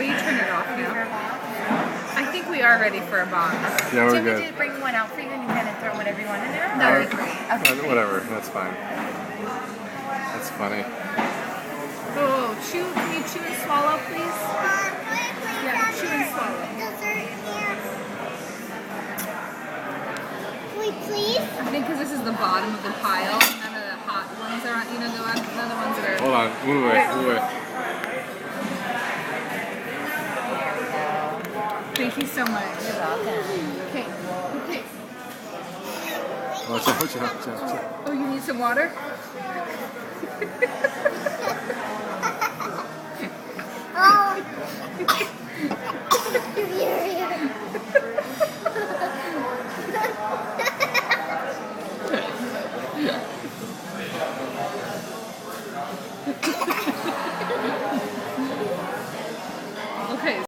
Will you turn it off now? I think we are ready for a box. Yeah, we're Jimmy good. did bring one out for you and you kind of throw whatever you want in there? That would be great. Okay. Whatever, that's fine. That's funny. Oh, chew. Can you chew and swallow, please? Yeah, chew and swallow. Please? I think because this is the bottom of the pile, none of the hot ones are on, none of the ones that are... Hold on, move away, move away. Thank you so much. You're welcome. Okay. Okay. Watch out, watch out, watch out. Oh, you need some water?